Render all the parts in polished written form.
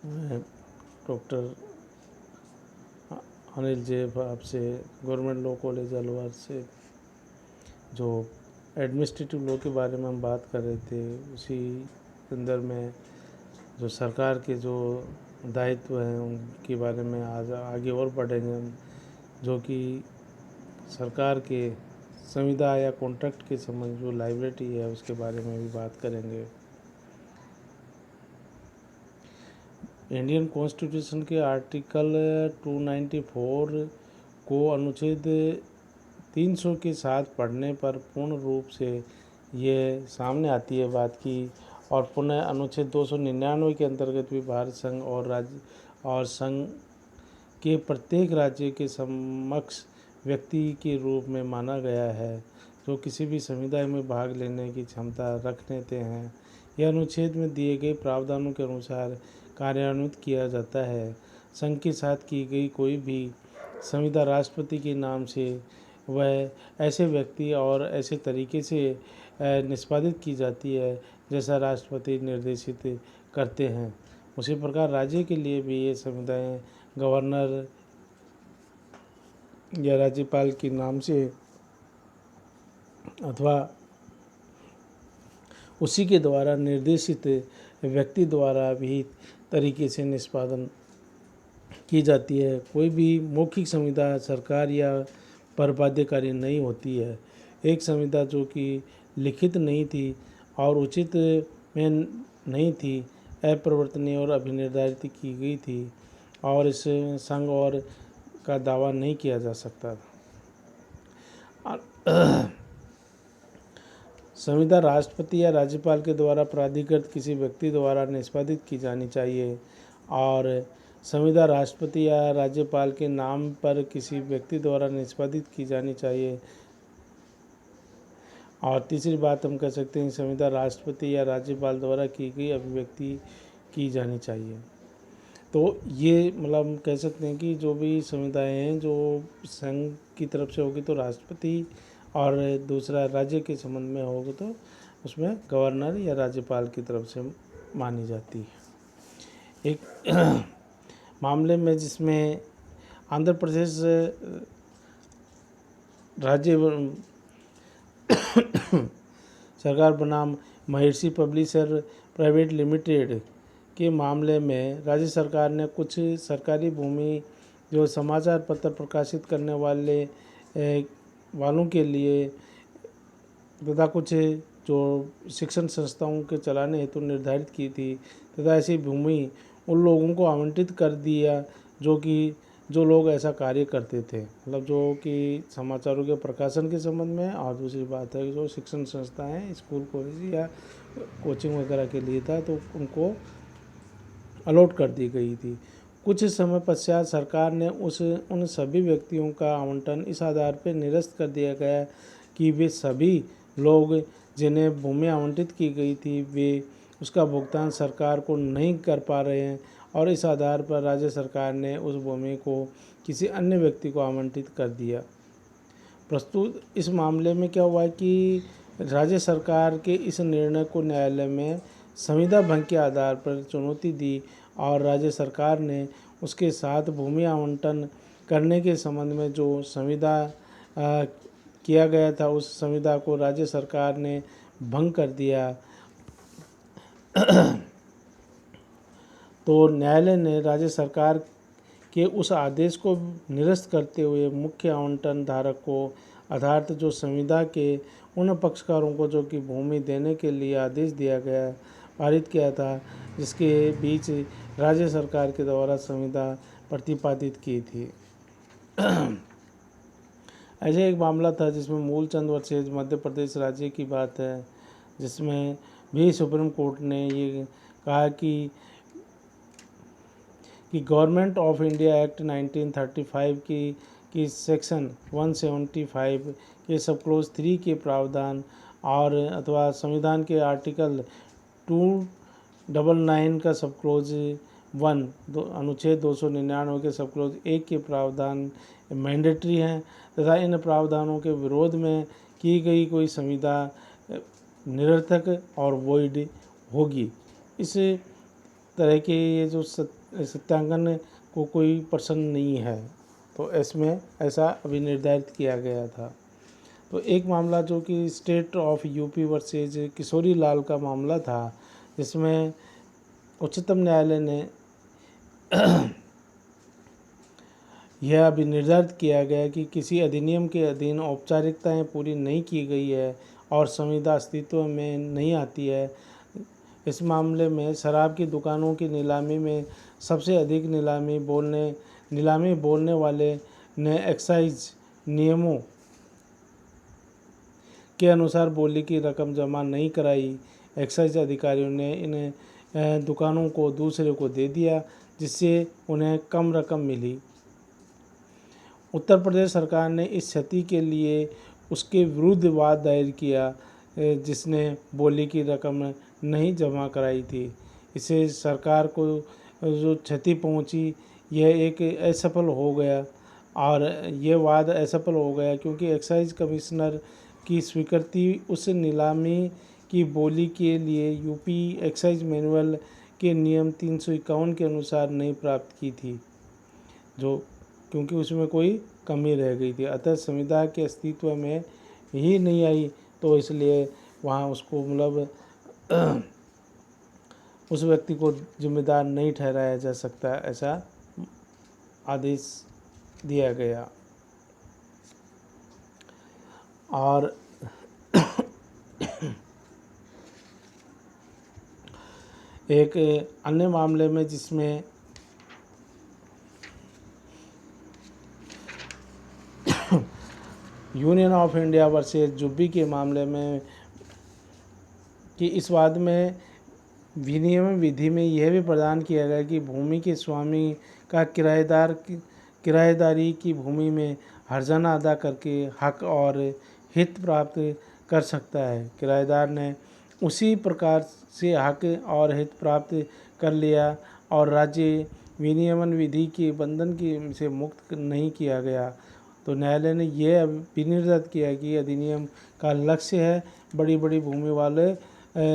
मैं डॉक्टर अनिल जेब आपसे गवर्नमेंट लॉ कॉलेज अलवर से जो एडमिनिस्ट्रेटिव लॉ के बारे में हम बात कर रहे थे, उसी संदर्भ में जो सरकार के जो दायित्व हैं उनके बारे में आज आगे और बढ़ेंगे हम, जो कि सरकार के संविदा या कॉन्ट्रैक्ट के संबंध जो लायबिलिटी है उसके बारे में भी बात करेंगे। इंडियन कॉन्स्टिट्यूशन के आर्टिकल 294 को अनुच्छेद 300 के साथ पढ़ने पर पूर्ण रूप से ये सामने आती है बात की, और पुनः अनुच्छेद 299 के अंतर्गत भी भारत संघ और राज्य और संघ के प्रत्येक राज्य के समक्ष व्यक्ति के रूप में माना गया है जो किसी भी समुदाय में भाग लेने की क्षमता रखते हैं। यह अनुच्छेद में दिए गए प्रावधानों के अनुसार कार्यान्वित किया जाता है। संघ के साथ की गई कोई भी संविदा राष्ट्रपति के नाम से वह ऐसे व्यक्ति और ऐसे तरीके से निष्पादित की जाती है जैसा राष्ट्रपति निर्देशित करते हैं। उसी प्रकार राज्य के लिए भी ये संविदाएँ गवर्नर या राज्यपाल के नाम से अथवा उसी के द्वारा निर्देशित व्यक्ति द्वारा भी तरीके से निष्पादन की जाती है। कोई भी मौखिक संविदा सरकार या पर बाध्यकारी नहीं होती है। एक संविदा जो कि लिखित नहीं थी और उचित में नहीं थी, अप्रवर्तनीय और अभिनिर्धारित की गई थी और इस संघ और का दावा नहीं किया जा सकता था। संविदा राष्ट्रपति या राज्यपाल के द्वारा प्राधिकृत किसी व्यक्ति द्वारा निष्पादित की जानी चाहिए और संविदा राष्ट्रपति या राज्यपाल के नाम पर किसी व्यक्ति द्वारा निष्पादित की जानी चाहिए। और तीसरी बात हम कह सकते हैं, संविदा राष्ट्रपति या राज्यपाल द्वारा की गई अभिव्यक्ति की जानी चाहिए। तो ये मतलब हम कह सकते हैं कि जो भी संविदाएँ हैं जो संघ की तरफ से होगी तो राष्ट्रपति और दूसरा राज्य के संबंध में होगा तो उसमें गवर्नर या राज्यपाल की तरफ से मानी जाती है। एक मामले में जिसमें आंध्र प्रदेश राज्य सरकार बनाम महर्षि पब्लिशर प्राइवेट लिमिटेड के मामले में राज्य सरकार ने कुछ सरकारी भूमि जो समाचार पत्र प्रकाशित करने वालों के लिए तथा कुछ जो शिक्षण संस्थाओं के चलाने हेतु निर्धारित की थी तथा ऐसी भूमि उन लोगों को आवंटित कर दिया जो लोग ऐसा कार्य करते थे, मतलब जो कि समाचारों के प्रकाशन के संबंध में। और दूसरी बात है कि जो शिक्षण संस्थाएं स्कूल कॉलेज या कोचिंग वगैरह के लिए था तो उनको अलॉट कर दी गई थी। कुछ समय पश्चात सरकार ने उन सभी व्यक्तियों का आवंटन इस आधार पर निरस्त कर दिया गया कि वे सभी लोग जिन्हें भूमि आवंटित की गई थी वे उसका भुगतान सरकार को नहीं कर पा रहे हैं और इस आधार पर राज्य सरकार ने उस भूमि को किसी अन्य व्यक्ति को आवंटित कर दिया। प्रस्तुत इस मामले में क्या हुआ कि राज्य सरकार के इस निर्णय को न्यायालय में संविदा भंग के आधार पर चुनौती दी और राज्य सरकार ने उसके साथ भूमि आवंटन करने के संबंध में जो संविदा किया गया था उस संविदा को राज्य सरकार ने भंग कर दिया। तो न्यायालय ने राज्य सरकार के उस आदेश को निरस्त करते हुए मुख्य आवंटन धारक को अर्थात जो संविदा के उन पक्षकारों को जो कि भूमि देने के लिए आदेश दिया गया पारित किया था जिसके बीच राज्य सरकार के द्वारा संविदा प्रतिपादित की थी। ऐसे एक मामला था जिसमें मूलचंद वर्सेज मध्य प्रदेश राज्य की बात है, जिसमें भी सुप्रीम कोर्ट ने ये कहा कि गवर्नमेंट ऑफ इंडिया एक्ट 1935 की सेक्शन 175 के सब क्लोज 3 के प्रावधान और अथवा संविधान के आर्टिकल 299 का सब क्लोज 1 अनुच्छेद 299 के सब क्लोज 1 के प्रावधान मैंडेटरी हैं तथा इन प्रावधानों के विरोध में की गई कोई संविदा निरर्थक और वॉइड होगी। इस तरह के ये जो सत्यांकन को कोई पसंद नहीं है, तो इसमें ऐसा अभी निर्धारित किया गया था। तो एक मामला जो कि state of UP versus Kishori Lal का मामला था, जिसमें उच्चतम न्यायालय ने यह अभी निर्धारित किया गया कि किसी अधिनियम के अधीन औपचारिकताएं पूरी नहीं की गई है और संविदा अस्तित्व में नहीं आती है। इस मामले में शराब की दुकानों की नीलामी में सबसे अधिक नीलामी बोलने वाले ने एक्साइज नियमों के अनुसार बोली की रकम जमा नहीं कराई। एक्साइज अधिकारियों ने इन दुकानों को दूसरे को दे दिया, जिससे उन्हें कम रकम मिली। उत्तर प्रदेश सरकार ने इस क्षति के लिए उसके विरुद्ध वाद दायर किया, जिसने बोली की रकम नहीं जमा कराई थी। इससे सरकार को जो क्षति पहुंची यह एक असफल हो गया, और यह वाद असफल हो गया क्योंकि एक्साइज कमिश्नर की स्वीकृति उस नीलामी की बोली के लिए यूपी एक्साइज मैनुअल के नियम 351 के अनुसार नहीं प्राप्त की थी, जो क्योंकि उसमें कोई कमी रह गई थी। अतः संविदा के अस्तित्व में ही नहीं आई, तो इसलिए वहाँ उसको मतलब उस व्यक्ति को जिम्मेदार नहीं ठहराया जा सकता, ऐसा आदेश दिया गया। और एक अन्य मामले में जिसमें यूनियन ऑफ इंडिया वर्सेस जुब्बी के मामले में कि इस वाद में विनियम विधि में यह भी प्रदान किया गया कि भूमि के स्वामी का किराएदारी की भूमि में हर्जाना अदा करके हक और हित प्राप्त कर सकता है। किराएदार ने उसी प्रकार से हक और हित प्राप्त कर लिया और राज्य विनियमन विधि के बंधन से मुक्त नहीं किया गया। तो न्यायालय ने यह विनिर्देश किया कि अधिनियम का लक्ष्य है बड़ी बड़ी भूमि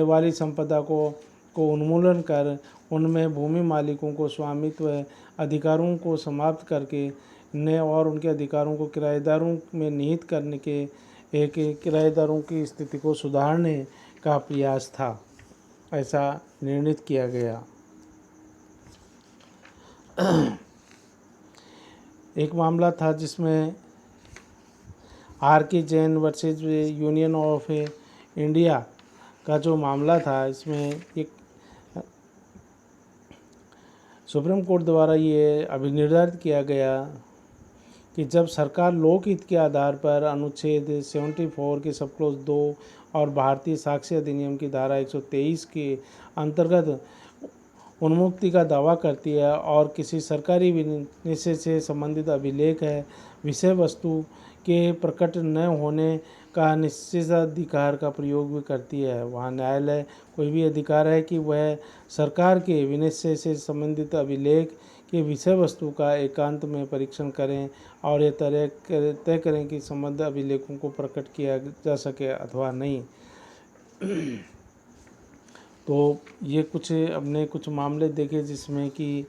वाली संपदा को उन्मूलन कर उनमें भूमि मालिकों को स्वामित्व अधिकारों को समाप्त करके और उनके अधिकारों को किराएदारों में निहित करने के एक किराएदारों की स्थिति को सुधारने का प्रयास था, ऐसा निर्णित किया गया। एक मामला था जिसमें R.K. Jain versus union of India का जो मामला था, इसमें एक सुप्रीम कोर्ट द्वारा ये अभी निर्धारित किया गया कि जब सरकार लोकहित के आधार पर अनुच्छेद 74 के सब क्लॉज 2 और भारतीय साक्ष्य अधिनियम की धारा 123 के अंतर्गत उन्मुक्ति का दावा करती है और किसी सरकारी विषय से संबंधित अभिलेख है विषय वस्तु के प्रकट न होने का निषेधाधिकार का प्रयोग भी करती है, वहाँ न्यायालय कोई भी अधिकार है कि वह सरकार के विनिश्चय से संबंधित अभिलेख के विषय वस्तु का एकांत में परीक्षण करें और यह तय करें कि संबद्ध अभिलेखों को प्रकट किया जा सके अथवा नहीं। तो ये कुछ मामले देखे जिसमें कि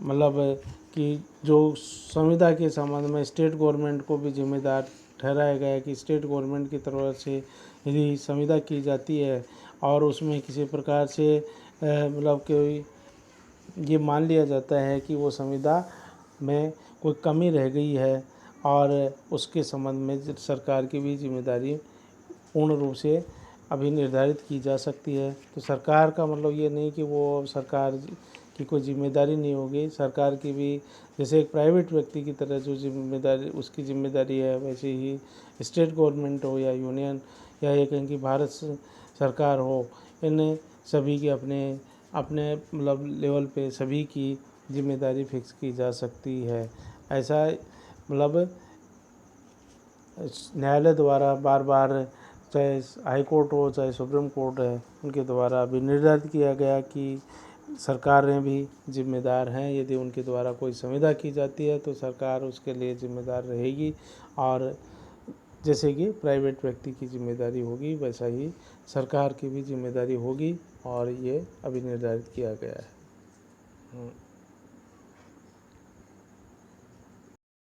मतलब कि जो संविदा के संबंध में स्टेट गवर्नमेंट को भी जिम्मेदार ठहराया गया कि स्टेट गवर्नमेंट की तरफ से यदि संविदा की जाती है और उसमें किसी प्रकार से मतलब कोई ये मान लिया जाता है कि वो संविदा में कोई कमी रह गई है और उसके संबंध में सरकार की भी जिम्मेदारी पूर्ण रूप से अभी निर्धारित की जा सकती है। तो सरकार का मतलब ये नहीं कि वो सरकार की कोई जिम्मेदारी नहीं होगी, सरकार की भी जैसे एक प्राइवेट व्यक्ति की तरह जो जिम्मेदारी उसकी जिम्मेदारी है, वैसे ही स्टेट गवर्नमेंट हो या यूनियन या ये कहें कि भारत सरकार हो, इन सभी के अपने अपने मतलब लेवल पे सभी की जिम्मेदारी फिक्स की जा सकती है। ऐसा मतलब न्यायालय द्वारा बार बार चाहे हाई कोर्ट हो चाहे सुप्रीम कोर्ट है उनके द्वारा अभी निर्धारित किया गया कि सरकारें भी जिम्मेदार हैं, यदि उनके द्वारा कोई संविदा की जाती है तो सरकार उसके लिए जिम्मेदार रहेगी और जैसे कि प्राइवेट व्यक्ति की जिम्मेदारी होगी वैसा ही सरकार की भी जिम्मेदारी होगी। और ये अभी निर्धारित किया गया है।